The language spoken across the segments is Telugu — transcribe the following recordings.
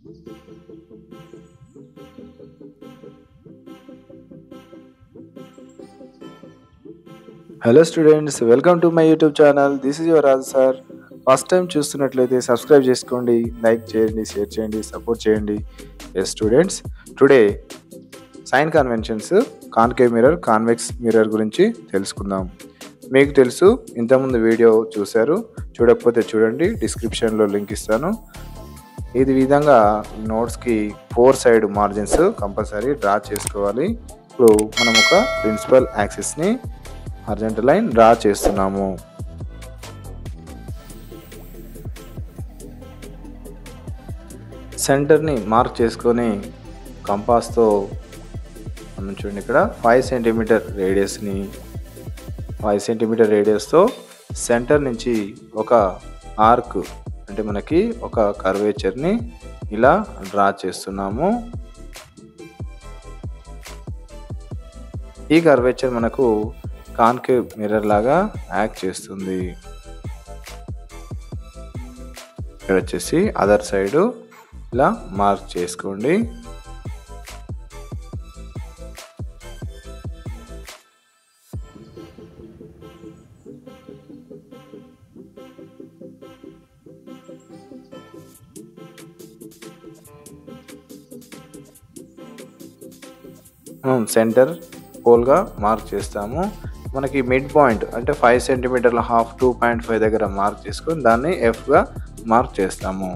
Hello students, welcome to my YouTube channel. This is your Raj sir. First time చూస్తున్నట్లయితే సబ్స్క్రైబ్ చేసుకోండి, లైక్ చేయండి, షేర్ చేయండి, సపోర్ట్ చేయండి. Yes students, today sign conventions, concave mirror, convex mirror గురించి తెలుసుకుందాం. మీకు తెలుసు, ఇంతకుముందు వీడియో చూశారు. చూడకపోతే చూడండి, డిస్క్రిప్షన్లో లింక్ ఇస్తాను. ఇది విధంగా నోట్స్కి 4 సైడ్ మార్జిన్స్ కంపల్సరీ డ్రా చేసుకోవాలి. ఇప్పుడు మనం ఒక ప్రిన్సిపల్ యాక్సిస్ని హారిజాంటల్ లైన్ డ్రా చేస్తున్నాము. సెంటర్ని మార్క్ చేసుకొని కంపాస్తో మనం చూడండి, ఇక్కడ 5 సెంటీమీటర్ రేడియస్ని 5 సెంటీమీటర్ రేడియస్తో సెంటర్ నుంచి ఒక ఆర్క్, అంటే మనకి ఒక కర్వేచర్ని ఇలా డ్రా చేస్తున్నాము. ఈ కర్వేచర్ మనకు కాన్కేవ్ మిర్రర్ లాగా యాక్ట్ చేస్తుంది. ఇక్కడ వచ్చేసి అదర్ సైడ్ ఇలా మార్క్ చేసుకోండి. మనం సెంటర్ పోల్గా మార్క్ చేస్తాము. మనకి మిడ్ పాయింట్ అంటే 5 సెంటీమీటర్ల హాఫ్ 2.5 దగ్గర మార్క్ చేసుకొని దాన్ని ఎఫ్గా మార్క్ చేస్తాము.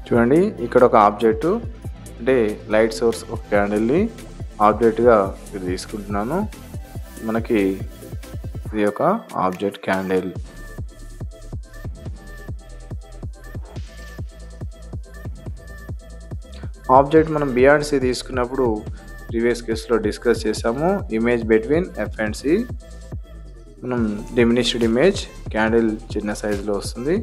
చూడండి, ఇక్కడ ఒక ఆబ్జెక్టు, అంటే లైట్ సోర్స్ ఒక క్యాండిల్ని ఆబ్జెక్ట్గా ఇక్కడ తీసుకుంటున్నాను. మనకి ఇది ఒక ఆబ్జెక్ట్ క్యాండిల్. ఆబ్జెక్ట్ మనం బియాండ్ సి తీసుకున్నప్పుడు ప్రీవియస్ కేసులో డిస్కస్ చేసాము. Image between F and C, మనం డిమినిష్డ్ ఇమేజ్, క్యాండిల్ చిన్న సైజులో వస్తుంది.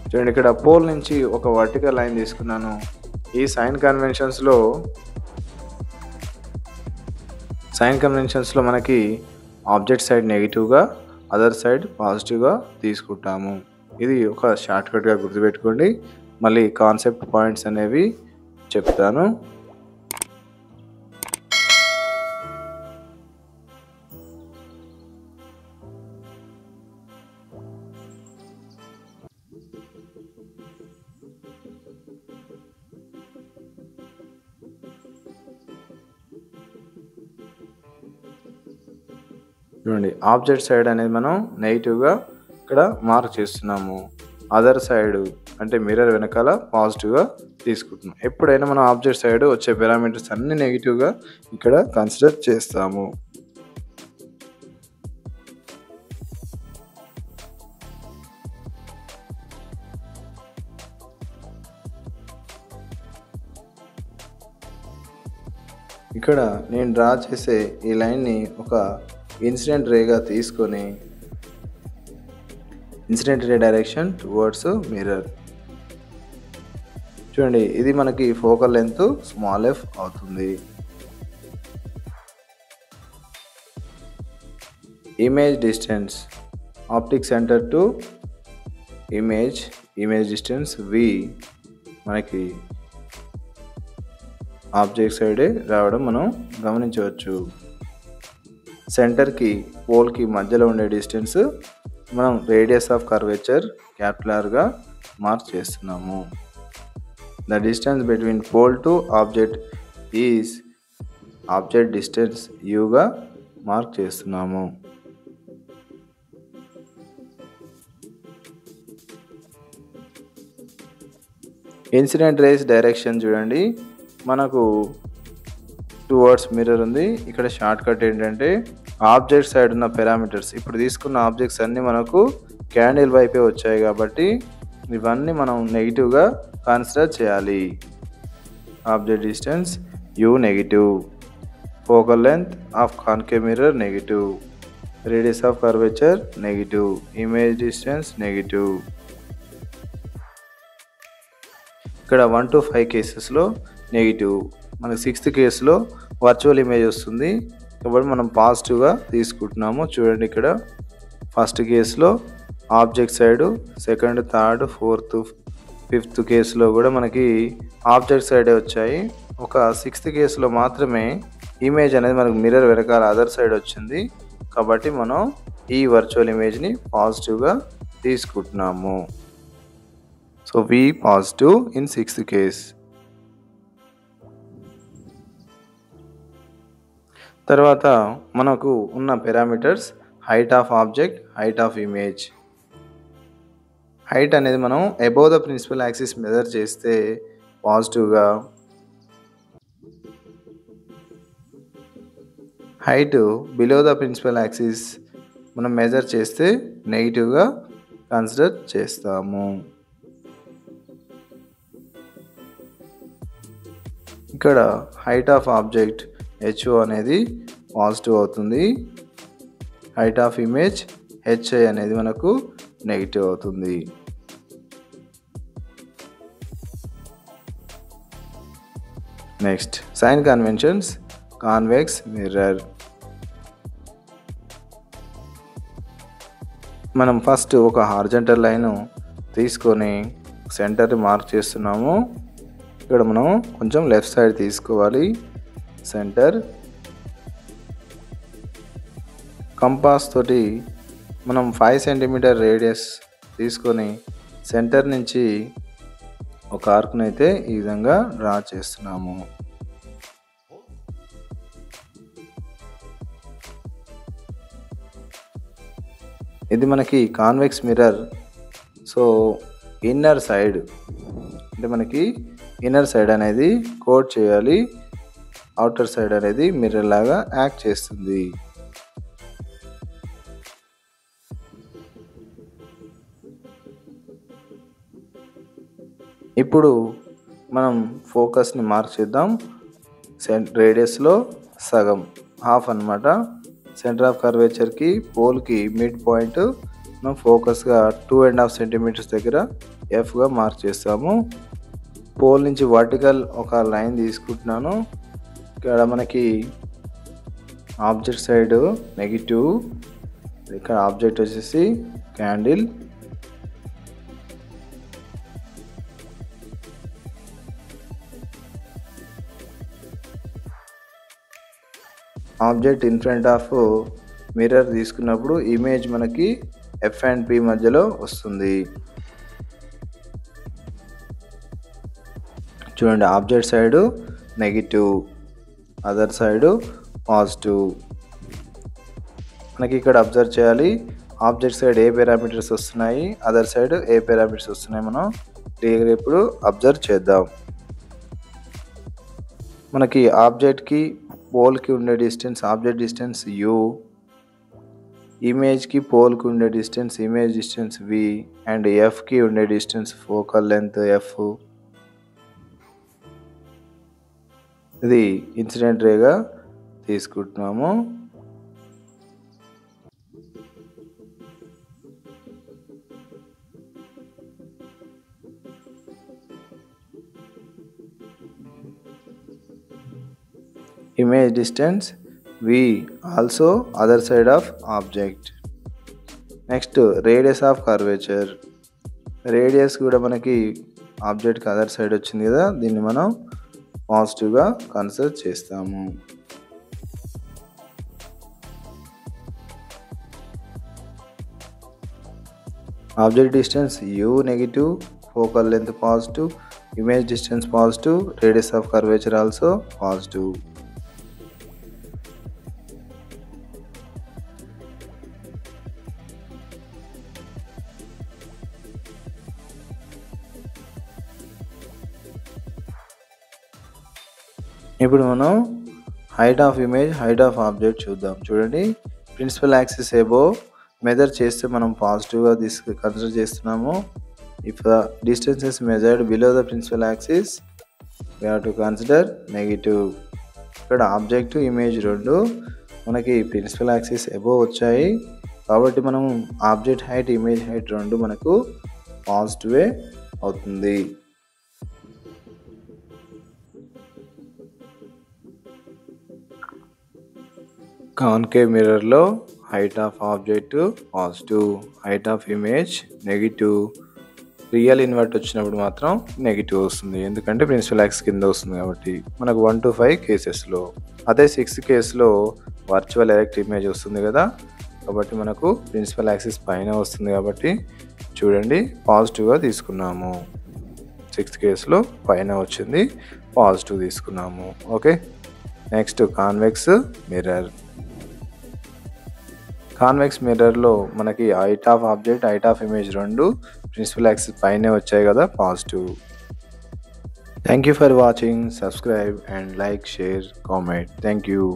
చూడండి, ఇక్కడ పోల్ నుంచి ఒక వర్టికల్ లైన్ తీసుకున్నాను. ఈ సైన్ కన్వెన్షన్స్లో మనకి ఆబ్జెక్ట్ సైడ్ నెగిటివ్గా, అదర్ సైడ్ పాజిటివ్గా తీసుకుంటాము. ఇది ఒక షార్ట్కట్గా గుర్తుపెట్టుకోండి. మళ్ళీ కాన్సెప్ట్ పాయింట్స్ అనేవి చెప్తాను. చూడండి, ఆబ్జెక్ట్ సైడ్ అనేది మనం నెగిటివ్గా ఇక్కడ మార్క్ చేస్తున్నాము. అదర్ సైడ్ అంటే మిర్రర్ వెనకాల పాజిటివ్గా తీసుకుంటున్నాం. ఎప్పుడైనా మనం ఆబ్జెక్ట్ సైడ్ వచ్చే పారామీటర్స్ అన్ని నెగిటివ్గా ఇక్కడ కన్సిడర్ చేస్తాము. ఇక్కడ నేను డ్రా చేసే ఈ లైన్ని ఒక ఇన్సిడెంట్ రేగా తీసుకొని incident ray direction towards mirror. చూడండి, ఇది మనకి ఫోకల్ లెంత్ స్మాల్ ఎఫ్ అవుతుంది. Image distance, optic centre to image distance V మనకి ఆబ్జెక్ట్ సైడే రావడం మనం గమనించవచ్చు. సెంటర్కి పోల్కి మధ్యలో ఉండే డిస్టెన్స్ మనం రేడియస్ ఆఫ్ కర్వేచర్ క్యాపిటల్గా మార్క్ చేస్తున్నాము. The distance between pole to object is object distance యూగా మార్క్ చేస్తున్నాము. ఇన్సిడెంట్ రేస్ డైరెక్షన్ చూడండి, మనకు టువర్డ్స్ మిర్రర్ ఉంది. ఇక్కడ షార్ట్ కట్ ఏంటంటే ఆబ్జెక్ట్ సైడ్ ఉన్న పారామీటర్స్, ఇప్పుడు తీసుకున్న ఆబ్జెక్ట్స్ అన్నీ మనకు క్యాండిల్ వైపే వచ్చాయి కాబట్టి ఇవన్నీ మనం నెగిటివ్గా కన్సిడర్ చేయాలి. Object distance u negative, focal length of concave mirror negative, radius of curvature negative, image distance negative. ఇక్కడ 1 to 5 కేసెస్లో నెగిటివ్. మనకి 6th కేసులో వర్చువల్ ఇమేజ్ వస్తుంది. కాబట్టి మనం పాజిటివ్గా తీసుకుంటున్నాము. చూడండి ఇక్కడ ఫస్ట్ కేసులో object side, second, third, fourth, fifth కేసులో కూడా మనకి ఆబ్జెక్ట్ సైడే వచ్చాయి. ఒక సిక్స్త్ కేసులో మాత్రమే ఇమేజ్ అనేది మనకు మిర్రర్ వెనకాల అదర్ సైడ్ వచ్చింది. కాబట్టి మనం ఈ వర్చువల్ ఇమేజ్ని పాజిటివ్గా తీసుకుంటున్నాము. So we positive in sixth case. తర్వాత మనకు ఉన్న parameters height of object, height of image. Height అనేది మనం above the principal axis measure చేస్తే పాజిటివ్గా, height below the principal axis మనం మెజర్ చేస్తే నెగిటివ్గా కన్సిడర్ చేస్తాము. ఇక్కడ హైట్ ఆఫ్ ఆబ్జెక్ట్ హెచ్ఓ అనేది పాజిటివ్ అవుతుంది. హైట్ ఆఫ్ ఇమేజ్ హెచ్ఐ అనేది మనకు నెగిటివ్ అవుతుంది. Next sign conventions. Convex mirror. మనం ఫస్ట్ ఒక హారిజంటల్ లైన్ తీసుకొని సెంటర్ని మార్క్ చేస్తున్నాము. ఇక్కడ మనం కొంచెం లెఫ్ట్ సైడ్ తీసుకోవాలి. సెంటర్ కంపాస్ తోటి మనం 5 సెంటీమీటర్ రేడియస్ తీసుకొని సెంటర్ నుంచి ఒక ఆర్క్ని అయితే ఈ విధంగా డ్రా చేస్తున్నాము. ఇది మనకి convex mirror. So inner side అంటే మనకి ఇన్నర్ సైడ్ అనేది కోట్ చేయాలి, అవుటర్ సైడ్ అనేది మిర్రర్ లాగా యాక్ట్ చేస్తుంది. ఇప్పుడు మనం ఫోకస్ని మార్క్ చేద్దాం. రేడియస్లో సగం, హాఫ్ అన్నమాట. సెంటర్ ఆఫ్ కర్వేచర్కి పోల్కి మిడ్ పాయింట్ మనం ఫోకస్గా 2.5 సెంటీమీటర్స్ దగ్గర ఎఫ్గా మార్క్ చేస్తాము. పోల్ నుంచి వర్టికల్ ఒక లైన్ తీసుకుంటున్నాను. ఇక్కడ మనకి ఆబ్జెక్ట్ సైడ్ నెగిటివ్, ఇక్కడ ఆబ్జెక్ట్ వచ్చేసి candle. Object in front of mirror తీసుకున్నప్పుడు ఇమేజ్ మనకి ఎఫ్ అండ్ పి మధ్యలో వస్తుంది. చూడండి, object side negative, other side positive. మనకి ఇక్కడ అబ్జర్వ్ చేయాలి, ఆబ్జెక్ట్ సైడ్ ఏ పారామీటర్స్ వస్తున్నాయి, అదర్ సైడ్ ఏ పారామీటర్స్ వస్తున్నాయి. మనం క్లియర్గా ఇప్పుడు అబ్జర్వ్ చేద్దాం. మనకి ఆబ్జెక్ట్కి పోల్కి ఉండే డిస్టెన్స్ ఆబ్జెక్ట్ డిస్టెన్స్ యూ, ఇమేజ్కి పోల్కి ఉండే distance image distance V, and ఎఫ్కి ఉండే డిస్టెన్స్ ఫోకల్ లెంత్ ఎఫ్. ఇది ఇన్సిడెంట్ రేగా తీసుకుంటున్నాము. Image distance V, also other side of object. Next radius of curvature. Radius కూడా మనకి ఆబ్జెక్ట్కి అదర్ సైడ్ వచ్చింది కదా, దీన్ని మనం పాజిటివ్గా కన్సిడర్ చేస్తాము. Object distance u negative, focal length positive, image distance positive, radius of curvature also positive. ఇప్పుడు మనం height of image, height of object చూద్దాం. చూడండి, ప్రిన్సిపల్ యాక్సిస్ అబోవ్ మెజర్ చేస్తే మనం పాజిటివ్గా కన్సిడర్ చేస్తున్నాము. If the distance is measured below the principal axis we have to consider negative. ఇక్కడ ఆబ్జెక్ట్ ఇమేజ్ రెండు మనకి ప్రిన్సిపల్ యాక్సిస్ అబోవ్ వచ్చాయి కాబట్టి మనం ఆబ్జెక్ట్ హైట్ ఇమేజ్ హైట్ రెండు మనకు పాజిటివే అవుతుంది. కాన్కేవ్ మిర్రర్లో height of object positive, height of image negative, real invert వచ్చినప్పుడు మాత్రం నెగిటివ్ వస్తుంది. ఎందుకంటే ప్రిన్సిపల్ యాక్సిస్ కింద వస్తుంది కాబట్టి. మనకు 1 to 5 కేసెస్లో. అదే 6 కేసులో వర్చువల్ ఎరెక్ట్ ఇమేజ్ వస్తుంది కదా, కాబట్టి మనకు ప్రిన్సిపల్ యాక్సిస్ పైన వస్తుంది కాబట్టి చూడండి పాజిటివ్గా తీసుకున్నాము. 6th కేసులో పైన వచ్చింది, పాజిటివ్ తీసుకున్నాము. Okay, next convex mirror. Convex మిర్రర్లో మనకి height of object, height of image రెండు ప్రిన్సిపల్ యాక్సిస్ పైనే వచ్చాయి కదా, positive. Thank you for watching. Subscribe and like, share, comment. Thank you.